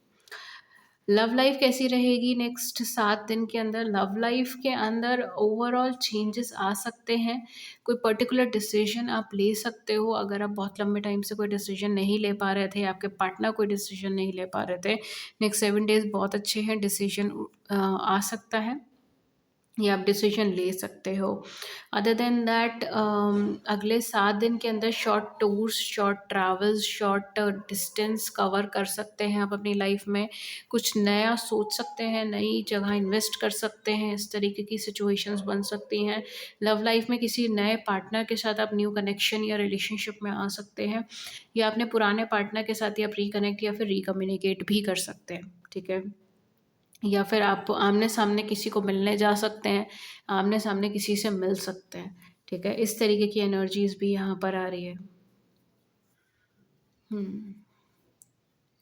लव लाइफ कैसी रहेगी नेक्स्ट 7 दिन के अंदर? लव लाइफ के अंदर ओवरऑल चेंजेस आ सकते हैं। कोई पर्टिकुलर डिसीज़न आप ले सकते हो, अगर आप बहुत लंबे टाइम से कोई डिसीज़न नहीं ले पा रहे थे, आपके पार्टनर कोई डिसीज़न नहीं ले पा रहे थे। नेक्स्ट 7 डेज़ बहुत अच्छे हैं, डिसीज़न आ सकता है। या आप डिसीजन ले सकते हो। अदर देन दैट अगले 7 दिन के अंदर short tours, short travels, short distance cover कर सकते हैं आप अपनी लाइफ में। कुछ नया सोच सकते हैं, नई जगह इन्वेस्ट कर सकते हैं, इस तरीके की सिचुएशंस बन सकती हैं। लव लाइफ में किसी नए पार्टनर के साथ आप न्यू कनेक्शन या रिलेशनशिप में आ सकते हैं, या अपने पुराने पार्टनर के साथ ही आप रिकनेक्ट या फिर रिकम्युनिकेट भी कर सकते हैं, ठीक है? या फिर आप आमने-सामने किसी को मिलने जा सकते हैं, आमने-सामने किसी से मिल सकते हैं, ठीक है? इस तरीके की एनर्जीज़ भी यहाँ पर आ रही है। हुँ।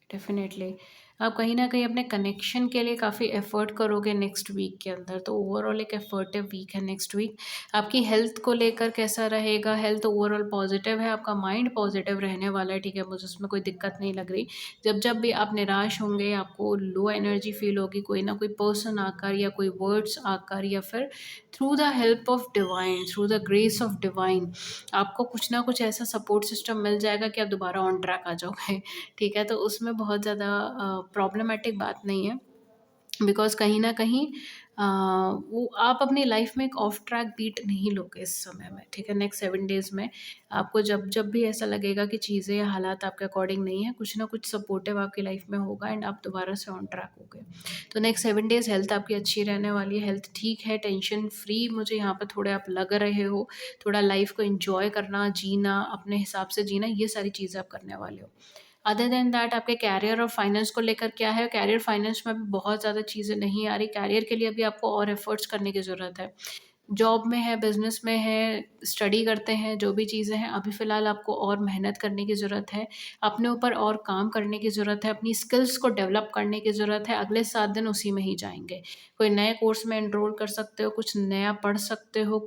डेफ़िनेटली। आप कहीं न कहीं अपने कनेक्शन के लिए काफ़ी एफ़र्ट करोगे नेक्स्ट वीक के अंदर, तो ओवरऑल एक एफ़र्टिव वीक है नेक्स्ट वीक। आपकी हेल्थ को लेकर कैसा रहेगा? हेल्थ ओवरऑल पॉज़िटिव है, आपका माइंड पॉज़िटिव रहने वाला है, ठीक है? मुझे उसमें कोई दिक्कत नहीं लग रही। जब भी आप निराश होंगे, आपको लो एनर्जी फ़ील होगी, कोई ना कोई पर्सन आकर या कोई वर्ड्स आकर या फिर through the help of divine, through the grace of divine, आपको कुछ ना कुछ ऐसा सपोर्ट सिस्टम मिल जाएगा कि आप दोबारा ऑन ट्रैक आ जाओगे। ठीक है? तो उसमें बहुत ज़्यादा प्रॉब्लमैटिक बात नहीं है, बिकॉज़ कहीं न कहीं वो आप अपनी लाइफ़ में एक ऑफ ट्रैक बीट नहीं लोगे इस समय में, ठीक है? नेक्स्ट 7 डेज़ में आपको जब जब भी ऐसा लगेगा कि चीज़ें या हालात आपके अकॉर्डिंग नहीं है, कुछ ना कुछ सपोर्टिव आपकी लाइफ़ में होगा एंड आप दोबारा से ऑन ट्रैक होगे। तो नेक्स्ट 7 डेज़ हेल्थ आपकी अच्छी रहने वाली है, हेल्थ ठीक है, टेंशन फ्री मुझे यहाँ पे थोड़े आप लग रहे हो, थोड़ा लाइफ़ को एन्जॉय करना, जीना, अपने हिसाब से जीना, ये सारी चीज़ें आप करने वाले हो। अदर देन दैट आपके करियर और फाइनेंस को लेकर क्या है? करियर फाइनेंस में भी बहुत ज़्यादा चीज़ें नहीं आ रही। करियर के लिए अभी आपको और एफर्ट्स करने की ज़रूरत है। जॉब में है, बिज़नेस में है, स्टडी करते हैं, जो भी चीज़ें हैं, अभी फ़िलहाल आपको और मेहनत करने की ज़रूरत है। अपने ऊपर और काम करने की ज़रूरत है, अपनी स्किल्स को डेवलप करने की ज़रूरत है। अगले 7 दिन उसी में ही जाएँगे। कोई नए कोर्स में एनरोल कर सकते हो, कुछ नया पढ़ सकते हो,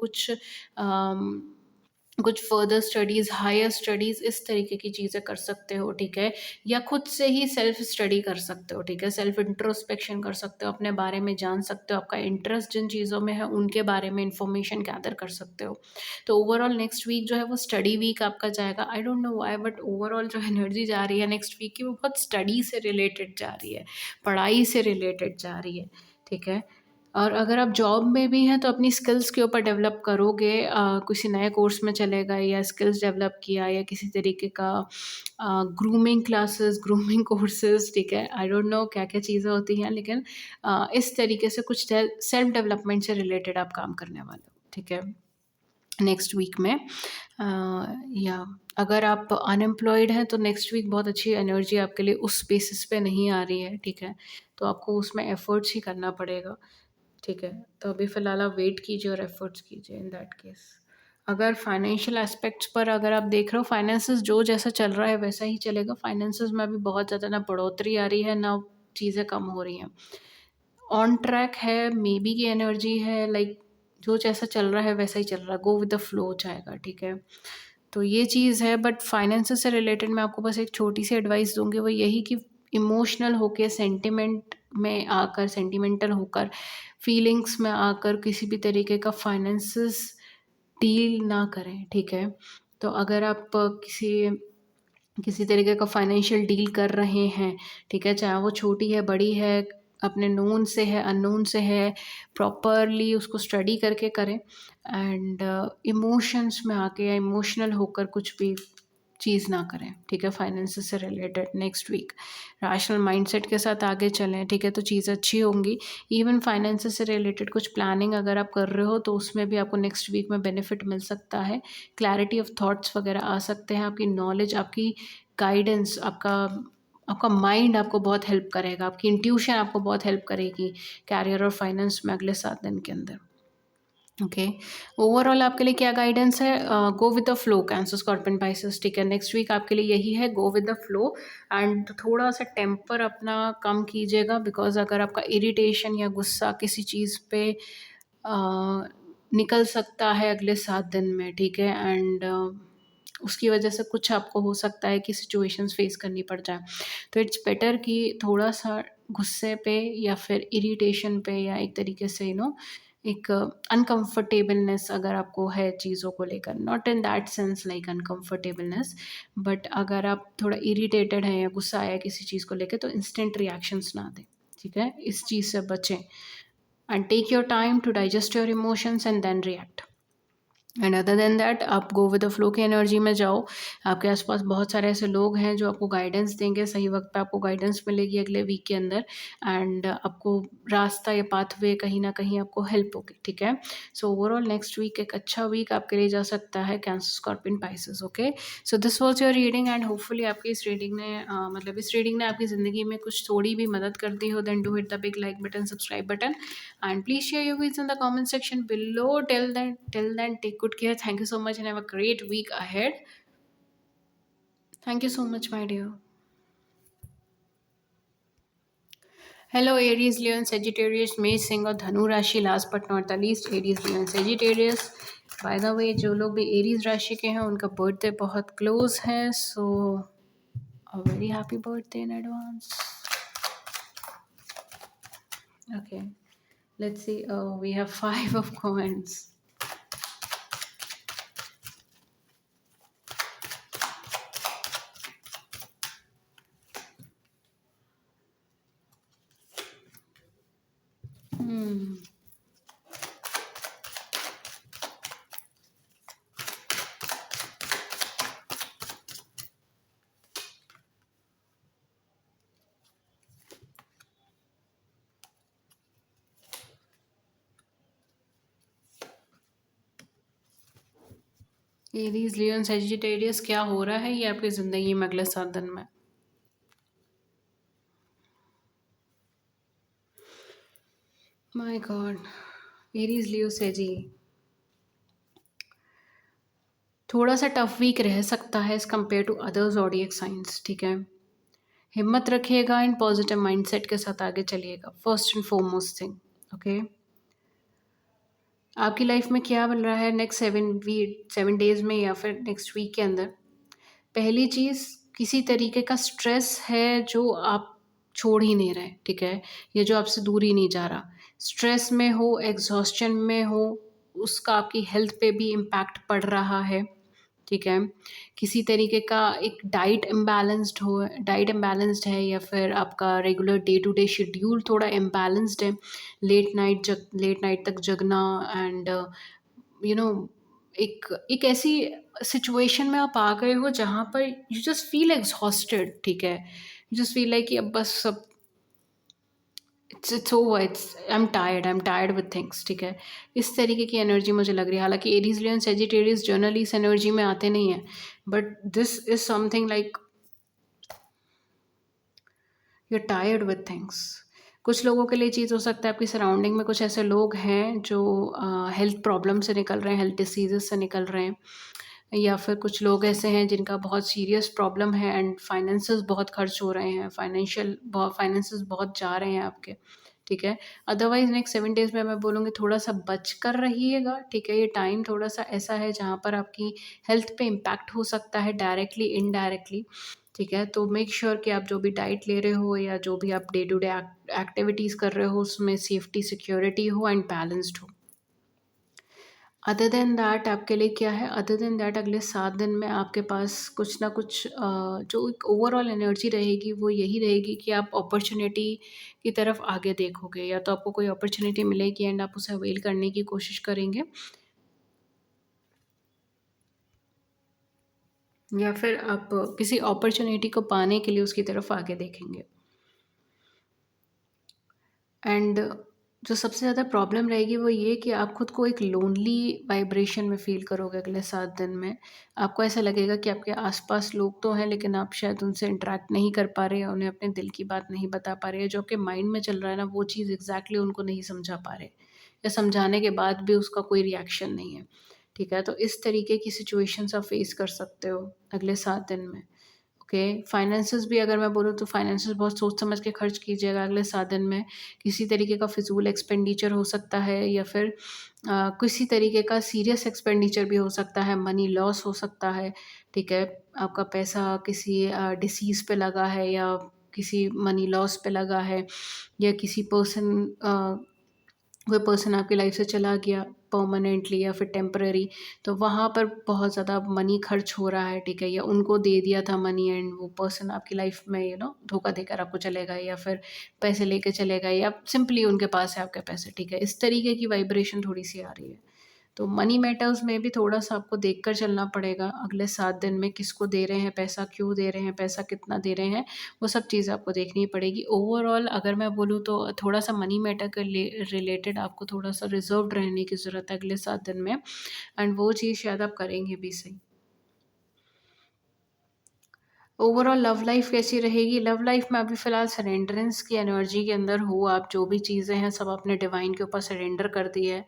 कुछ फर्दर स्टडीज़, हायर स्टडीज़, इस तरीके की चीज़ें कर सकते हो, ठीक है? या खुद से ही सेल्फ स्टडी कर सकते हो, ठीक है? सेल्फ इंट्रोस्पेक्शन कर सकते हो, अपने बारे में जान सकते हो, आपका इंटरेस्ट जिन चीज़ों में है, उनके बारे में इन्फॉर्मेशन गैदर कर सकते हो। तो ओवरऑल नेक्स्ट वीक जो है वो स्टडी वीक आपका जाएगा। आई don't know why, but overall जो एनर्जी जा रही है नेक्स्ट वीक की, वो बहुत स्टडी से रिलेटेड जा रही है, पढ़ाई से रिलेटेड जा रही है, ठीक है? और अगर आप जॉब में भी हैं तो अपनी स्किल्स के ऊपर डेवलप करोगे, किसी नए कोर्स में चले गए या स्किल्स डेवलप किया या किसी तरीके का ग्रूमिंग क्लासेस, ग्रूमिंग कोर्सेज़, ठीक है? आई डोंट नो क्या-क्या चीज़ें होती हैं, लेकिन इस तरीके से कुछ सेल्फ डेवलपमेंट से रिलेटेड आप काम करने वाले हो, ठीक है? नेक्स्ट वीक में या अगर आप अनएम्प्लॉयड हैं तो नेक्स्ट वीक बहुत अच्छी एनर्जी आपके लिए उस बेसिस पे नहीं आ रही है, ठीक है? तो आपको उसमें एफर्ट्स ही करना पड़ेगा। ठीक है, तो अभी फ़िलहाल आप वेट कीजिए और एफ़र्ट्स कीजिए इन दैट केस। अगर फाइनेंशियल एस्पेक्ट्स पर अगर आप देख रहे हो, फाइनेंसेस जो जैसा चल रहा है वैसा ही चलेगा। फाइनेंसेस में अभी बहुत ज़्यादा ना बढ़ोतरी आ रही है, ना चीज़ें कम हो रही हैं। ऑन ट्रैक है, मे बी की एनर्जी है, लाइक जो जैसा चल रहा है वैसा ही चल रहा है, गो विद द फ्लो जाएगा, ठीक है। तो ये चीज़ है, बट फाइनेंसेस से रिलेटेड मैं आपको बस एक छोटी सी एडवाइस दूंगी, वो यही कि इमोशनल होके, सेंटिमेंट में आकर, सेंटिमेंटल होकर, फीलिंग्स में आकर किसी भी तरीके का फाइनेंसेस डील ना करें, ठीक है। तो अगर आप किसी किसी तरीके का फाइनेंशियल डील कर रहे हैं, ठीक है, चाहे वो छोटी है, बड़ी है, अपने नोन से है, अननोन से है, प्रॉपरली उसको स्टडी करके करें। एंड इमोशंस में आके या इमोशनल होकर कुछ भी चीज़ ना करें, ठीक है, फाइनेंसेस से related. Next week rational mindset के साथ आगे चलें, ठीक है, तो चीज़ें अच्छी होंगी। इवन फाइनेंसेस से रिलेटेड कुछ प्लानिंग अगर आप कर रहे हो तो उसमें भी आपको नेक्स्ट वीक में बेनिफिट मिल सकता है। क्लैरिटी ऑफ थॉट्स वगैरह आ सकते हैं, आपकी नॉलेज, आपकी गाइडेंस, आपका आपका माइंड आपको बहुत हेल्प करेगा, आपकी इंट्यूशन आपको बहुत हेल्प करेगी कैरियर और फाइनेंस में अगले 7 दिन के अंदर। ओके, ओवरऑल आपके लिए क्या गाइडेंस है? गो with the flow, cancer Scorpion Pisces, ठीक है। नेक्स्ट वीक आपके लिए यही है, गो विद द फ्लो। एंड थोड़ा सा टेम्पर अपना कम कीजिएगा, बिकॉज अगर आपका इरिटेशन या गुस्सा किसी चीज़ पे निकल सकता है अगले 7 दिन में, ठीक है। एंड उसकी वजह से कुछ आपको हो सकता है कि सिचुएशंस फेस करनी पड़ जाए। तो इट्स बेटर कि थोड़ा सा गुस्से पे या फिर इरिटेशन पे, या एक तरीके से एक अनकंफर्टेबलनेस अगर आपको है चीज़ों को लेकर, not in that sense like uncomfortableness, but अगर आप थोड़ा इरिटेटेड हैं या गुस्सा आया किसी चीज़ को लेकर, तो इंस्टेंट रिएक्शंस ना दें, ठीक है, इस चीज़ से बचें। And take your time to digest your emotions and then react. And other than that, आप गो विद द फ्लो की एनर्जी में जाओ। आपके आसपास बहुत सारे ऐसे लोग हैं जो आपको गाइडेंस देंगे, सही वक्त पे आपको गाइडेंस मिलेगी अगले वीक के अंदर। एंड आपको रास्ता या पाथवे कहीं ना कहीं आपको हेल्प होगी, ठीक है। सो ओवरऑल नेक्स्ट वीक एक अच्छा वीक आपके लिए जा सकता है, cancer Scorpion Pisces. Okay, so this was your reading, and hopefully आपकी इस रीडिंग ने मतलब इस रीडिंग ने आपकी ज़िंदगी में कुछ थोड़ी भी मदद कर दी हो। Then do hit the big like button, subscribe button, and please share your views in the comment section below. Till then, take good care. Thank you so much and have a great week ahead. Thank you so much, my dear. Hello, Aries, Leo, and Sagittarius, May, Singh और धनु राशि, last but not the least Aries, Leo and Sagittarius. By the way, जो लोग भी एरीज राशि के हैं उनका बर्थडे बहुत क्लोज है, so a very happy birthday in advance. Okay, let's see. We have 5 of coins. Hmm. Aries, Leo, Sagittarius, क्या हो रहा है ये आपकी ज़िंदगी में अगले 7 दिन में? माय गॉड, एरीज, लियो, सेजी, थोड़ा सा टफ वीक रह सकता है as compare to other zodiac signs, ठीक है। हिम्मत रखिएगा एंड पॉजिटिव माइंडसेट के साथ आगे चलिएगा, first and foremost thing. Okay, आपकी लाइफ में क्या बन रहा है नेक्स्ट 7 डेज में या फिर नेक्स्ट वीक के अंदर? पहली चीज़, किसी तरीके का स्ट्रेस है जो आप छोड़ ही नहीं रहे, ठीक है, ये जो आपसे दूर ही नहीं जा रहा। स्ट्रेस में हो, एग्जॉस्शन में हो, उसका आपकी हेल्थ पे भी इम्पैक्ट पड़ रहा है, ठीक है। किसी तरीके का एक डाइट इम्बैलेंस्ड है, या फिर आपका regular day to day schedule थोड़ा इम्बैलेंस्ड है। लेट नाइट तक जगना, एंड यू नो एक एक ऐसी सिचुएशन में आप आ गए हो जहाँ पर यू जस्ट फील एग्जॉस्टेड, ठीक है। यू जस्ट फील लाइक कि अब बस सब, it's over, it's I am tired with things, ठीक है। इस तरीके की एनर्जी मुझे लग रही है। हालांकि एरीज, लियो, सेजिटेरियस जनरली इस एनर्जी में आते नहीं हैं, but this is something like you are tired with things. कुछ लोगों के लिए चीज़ हो सकता है आपकी सराउंडिंग में कुछ ऐसे लोग हैं जो हेल्थ प्रॉब्लम से निकल रहे हैं, हेल्थ डिसीज़ेज़ से निकल रहे हैं, या फिर कुछ लोग ऐसे हैं जिनका बहुत सीरियस प्रॉब्लम है एंड फाइनेंसेस बहुत खर्च हो रहे हैं, फाइनेंसेस बहुत जा रहे हैं आपके, ठीक है। अदरवाइज़ नेक्स्ट 7 डेज़ में मैं बोलूँगी थोड़ा-सा बच कर रहिएगा, ठीक है। ये टाइम थोड़ा-सा ऐसा है जहाँ पर आपकी हेल्थ पे इम्पैक्ट हो सकता है डायरेक्टली, इनडायरेक्टली, ठीक है। तो मेक श्योर कि आप जो भी डाइट ले रहे हो या जो भी आप डे टू डे एक्टिविटीज़ कर रहे हो उसमें सेफ्टी, सिक्योरिटी हो एंड बैलेंस्ड हो। अदर देन दैट आपके लिए क्या है? अदर देन दैट अगले 7 दिन में आपके पास कुछ ना कुछ जो एक ओवरऑल एनर्जी रहेगी वो यही रहेगी कि आप अपॉर्च्युनिटी की तरफ आगे देखोगे, या तो आपको कोई अपॉर्च्युनिटी मिलेगी एंड आप उसे अवेल करने की कोशिश करेंगे, या फिर आप किसी अपॉर्च्युनिटी को पाने के लिए उसकी तरफ आगे देखेंगे। एंड जो सबसे ज़्यादा प्रॉब्लम रहेगी वो ये कि आप खुद को एक लोनली वाइब्रेशन में फ़ील करोगे अगले 7 दिन में। आपको ऐसा लगेगा कि आपके आस-पास लोग तो हैं लेकिन आप शायद उनसे इंटरैक्ट नहीं कर पा रहे, या उन्हें अपने दिल की बात नहीं बता पा रहे, या जो आपके माइंड में चल रहा है ना वो चीज़ एग्ज़ैक्टली उनको नहीं समझा पा रहे, या समझाने के बाद भी उसका कोई रिएक्शन नहीं है। ठीक है? तो इस तरीके की सिचुएशंस आप फ़ेस कर सकते हो अगले 7 दिन में। ओके, फाइनेंसेस भी अगर मैं बोलूँ तो फाइनेंसेस बहुत सोच समझ के खर्च कीजिएगा अगले 7 दिन में। किसी तरीके का फ़िज़ूल एक्सपेंडिचर हो सकता है, या फिर किसी तरीके का सीरियस एक्सपेंडिचर भी हो सकता है, मनी लॉस हो सकता है, ठीक है? आपका पैसा किसी डिसीज़ पे लगा है, या किसी मनी लॉस पे लगा है, या किसी कोई पर्सन आपकी लाइफ से चला गया परमानेंटली या फिर टेम्पररी, तो वहाँ पर बहुत ज़्यादा मनी खर्च हो रहा है, ठीक है? या उनको दे दिया था मनी एंड वो पर्सन आपकी लाइफ में धोखा देकर आपको चले गए, या फिर पैसे लेके चले गए, या सिंपली उनके पास है आपके पैसे, ठीक है? इस तरीके की वाइब्रेशन थोड़ी-सी आ रही है। तो मनी मैटर्स में भी थोड़ा-सा आपको देख कर चलना पड़ेगा अगले 7 दिन में, किसको दे रहे हैं पैसा, क्यों दे रहे हैं पैसा, कितना दे रहे हैं, वो सब चीज़ें आपको देखनी पड़ेगी। ओवरऑल अगर मैं बोलूँ तो थोड़ा-सा मनी मैटर के रिलेटेड आपको थोड़ा-सा रिज़र्व्ड रहने की ज़रूरत है अगले 7 दिन में, एंड वो चीज़ शायद आप करेंगे भी सही। ओवरऑल लव लाइफ कैसी रहेगी? लव लाइफ में अभी फ़िलहाल सरेंडरेंस की एनर्जी के अंदर हो आप, जो भी चीज़ें हैं सब अपने डिवाइन के ऊपर सरेंडर कर दी है,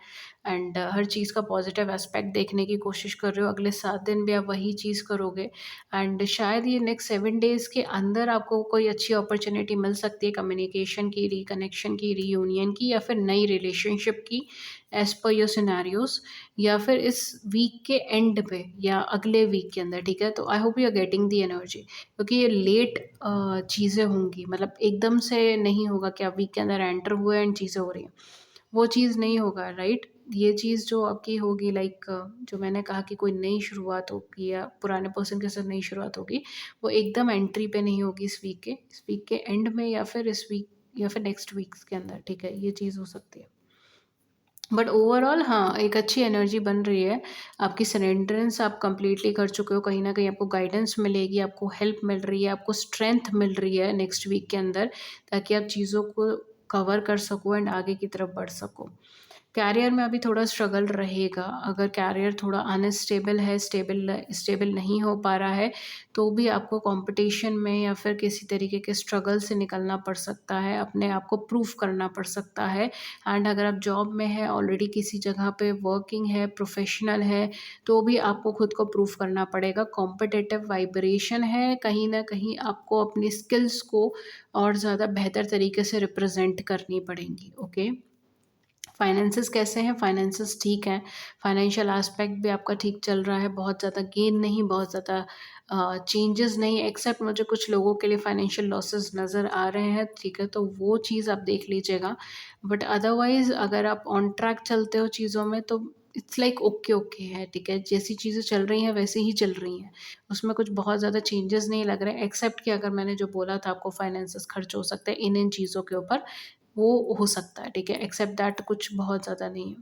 एंड हर चीज़ का पॉजिटिव एस्पेक्ट देखने की कोशिश कर रहे हो। अगले 7 दिन भी आप वही चीज़ करोगे, एंड शायद ये नेक्स्ट 7 डेज़ के अंदर आपको कोई अच्छी अपॉर्च्युनिटी मिल सकती है कम्युनिकेशन की, रिकनेक्शन की, रीयूनियन की, या फिर नई रिलेशनशिप की, एज़ पर योर सिनेरियोज़, या फिर इस वीक के एंड पे या अगले वीक के अंदर, ठीक है? तो I hope you are getting the energy, क्योंकि ये लेट चीज़ें होंगी, मतलब एकदम से नहीं होगा कि आप वीक के अंदर एंटर हुए एंड चीज़ें हो रही हैं, वो चीज़ नहीं होगा, राइट? ये चीज़ जो आपकी होगी, लाइक जो मैंने कहा कि कोई नई शुरुआत होगी या पुराने पर्सन के साथ नई शुरुआत होगी, वो एकदम एंट्री पे नहीं होगी इस वीक के एंड में, या फिर इस वीक या फिर नेक्स्ट वीक्स के अंदर, ठीक है? ये चीज़ हो सकती है। बट ओवरऑल हाँ, एक अच्छी एनर्जी बन रही है। आपकी सरेंडरेंस आप कंप्लीटली कर चुके हो, कहीं न कहीं आपको गाइडेंस मिलेगी, आपको हेल्प मिल रही है, आपको स्ट्रेंथ मिल रही है नेक्स्ट वीक के अंदर, ताकि आप चीज़ों को कवर कर सको एंड आगे की तरफ बढ़ सको। करियर में अभी थोड़ा स्ट्रगल रहेगा, अगर करियर थोड़ा अनस्टेबल है, स्टेबल स्टेबल नहीं हो पा रहा है, तो भी आपको कॉम्पिटिशन में या फिर किसी तरीके के स्ट्रगल से निकलना पड़ सकता है, अपने आप को प्रूव करना पड़ सकता है। एंड अगर आप जॉब में हैं, ऑलरेडी किसी जगह पे वर्किंग है, प्रोफेशनल है, तो भी आपको खुद को प्रूव करना पड़ेगा। कॉम्पिटिटिव वाइब्रेशन है, कहीं न कहीं आपको अपनी स्किल्स को और ज़्यादा बेहतर तरीके से रिप्रेज़ेंट करनी पड़ेंगी, ओके? फाइनेंसेस कैसे हैं? फाइनेंसेस ठीक हैं, फाइनेंशियल एस्पेक्ट भी आपका ठीक चल रहा है, बहुत ज़्यादा गेन नहीं, बहुत ज़्यादा चेंजेस नहीं, एक्सेप्ट मुझे कुछ लोगों के लिए फाइनेंशियल लॉसेस नज़र आ रहे हैं, ठीक है? तो वो चीज़ आप देख लीजिएगा। बट अदरवाइज़ अगर आप ऑन ट्रैक चलते हो चीज़ों में, तो इट्स लाइक ओके है, ठीक है? जैसी चीज़ें चल रही हैं वैसे ही चल रही हैं, उसमें कुछ बहुत ज़्यादा चेंजेस नहीं लग रहे, एक्सेप्ट कि अगर मैंने जो बोला था आपको फाइनेंसेस खर्च हो सकते हैं इन-इन चीज़ों के ऊपर, वो हो सकता है, ठीक है? एक्सेप्ट दैट कुछ बहुत ज़्यादा नहीं है।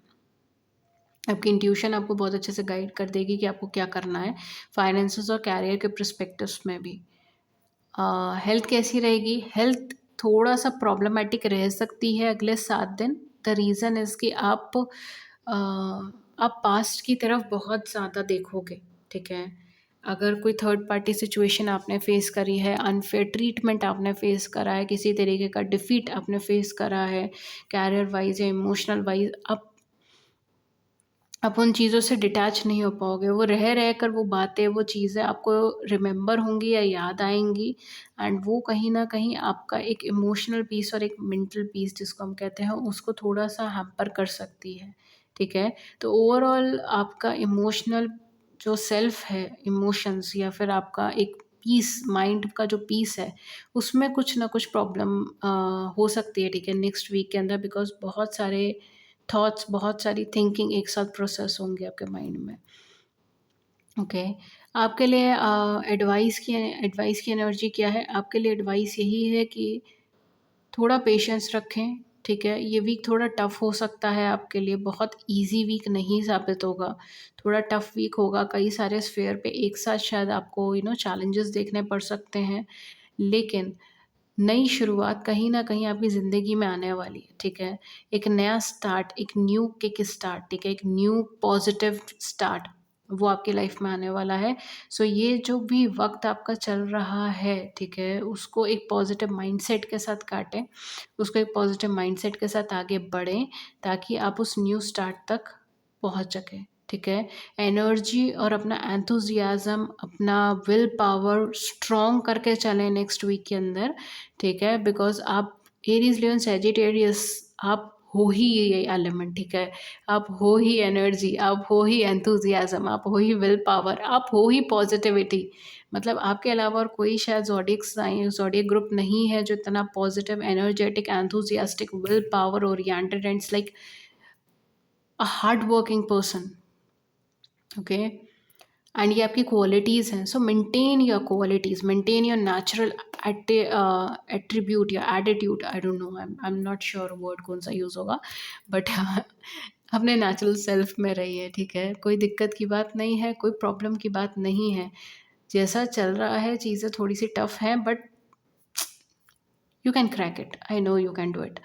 आपकी इंट्यूशन आपको बहुत अच्छे से गाइड कर देगी कि आपको क्या करना है, फाइनेंसेस और करियर के पर्सपेक्टिव्स में भी। हेल्थ कैसी रहेगी? हेल्थ थोड़ा-सा प्रॉब्लमैटिक रह सकती है अगले 7 दिन। द रीज़न इज़ कि आप पास्ट की तरफ बहुत ज़्यादा देखोगे, ठीक है? अगर कोई थर्ड पार्टी सिचुएशन आपने फेस करी है, अनफेयर ट्रीटमेंट आपने फेस करा है, किसी तरीके का डिफीट आपने फेस करा है, कैरियर वाइज या इमोशनल वाइज, आप उन चीज़ों से डिटैच नहीं हो पाओगे। वो रह कर वो बातें, वो चीज़ें आपको रिमेंबर होंगी या याद आएँगी, एंड वो कहीं न कहीं आपका एक इमोशनल पीस और एक मेंटल पीस जिसको हम कहते हैं, उसको थोड़ा-सा हैम्पर कर सकती है, ठीक है? तो ओवरऑल आपका इमोशनल जो सेल्फ है, इमोशंस या फिर आपका एक पीस, माइंड का जो पीस है, उसमें कुछ ना कुछ प्रॉब्लम हो सकती है, ठीक है? नेक्स्ट वीक के अंदर, बिकॉज़ बहुत सारे थॉट्स, बहुत सारी थिंकिंग एक साथ प्रोसेस होंगे आपके माइंड में। ओके, आपके लिए एडवाइस की एनर्जी क्या है? आपके लिए एडवाइस यही है कि थोड़ा पेशेंस रखें, ठीक है? ये वीक थोड़ा टफ़ हो सकता है आपके लिए, बहुत ईज़ी वीक नहीं साबित होगा, थोड़ा टफ़ वीक होगा, कई सारे स्फेयर पे एक साथ शायद आपको चैलेंजेस देखने पड़ सकते हैं। लेकिन नई शुरुआत कहीं न कहीं आपकी ज़िंदगी में आने वाली है, ठीक है? एक नया स्टार्ट, एक न्यू किक स्टार्ट, ठीक है? एक न्यू पॉज़िटिव स्टार्ट, वो आपकी लाइफ़ में आने वाला है। सो ये जो भी वक़्त आपका चल रहा है, ठीक है? उसको एक पॉज़िटिव माइंडसेट के साथ काटें, उसको एक पॉज़िटिव माइंडसेट के साथ आगे बढ़ें, ताकि आप उस न्यू स्टार्ट तक पहुँच सकें, ठीक है? एनर्जी और अपना एंथुसियाज़्म, अपना विल पावर स्ट्रॉन्ग करके चलें नेक्स्ट वीक के अंदर, ठीक है? बिकॉज़ आप एरीज़, लियोन, सैजिटेरियस, आप हो ही ये एलिमेंट, ठीक है? आप हो ही एनर्जी, आप हो ही एंथुसियाज़्म, आप हो ही विल पावर, आप हो ही पॉज़िटिविटी। मतलब आपके अलावा और कोई शायद ज़ोडिएक ग्रुप नहीं है जो इतना positive, energetic, enthusiastic, will power oriented and it's like a hard working person, okay? And ये आपकी क्वालिटीज़ हैं, so maintain your qualities, maintain your natural attribute या attitude, I don't know, I am not sure word कौन सा यूज़ होगा, बट अपने नेचुरल सेल्फ में रहिए, ठीक है? कोई दिक्कत की बात नहीं है, कोई प्रॉब्लम की बात नहीं है। जैसा चल रहा है, चीज़ें थोड़ी सी टफ हैं, but you can crack it, I know you can do it,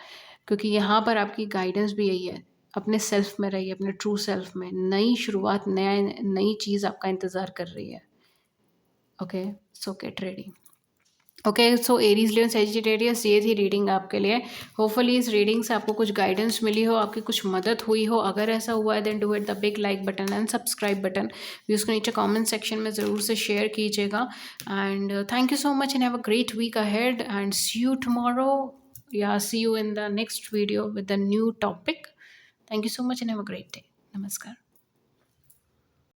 क्योंकि यहाँ पर आपकी गाइडेंस भी यही है, अपने सेल्फ में रहिए, अपने ट्रू सेल्फ में। नई शुरुआत, नई चीज़ आपका इंतज़ार कर रही है। Okay, so get ready. Okay, so Aries, Leo, Sagittarius, ये थी रीडिंग आपके लिए। होपफुली इस रीडिंग से आपको कुछ गाइडेंस मिली हो, आपकी कुछ मदद हुई हो। अगर ऐसा हुआ है, then do hit the big like button and subscribe button भी उसको नीचे कमेंट सेक्शन में ज़रूर से शेयर कीजिएगा। And thank you so much and have a great week ahead and see you tomorrow, या see you in the next video with the new topic. Thank you so much and have a great day. नमस्कार।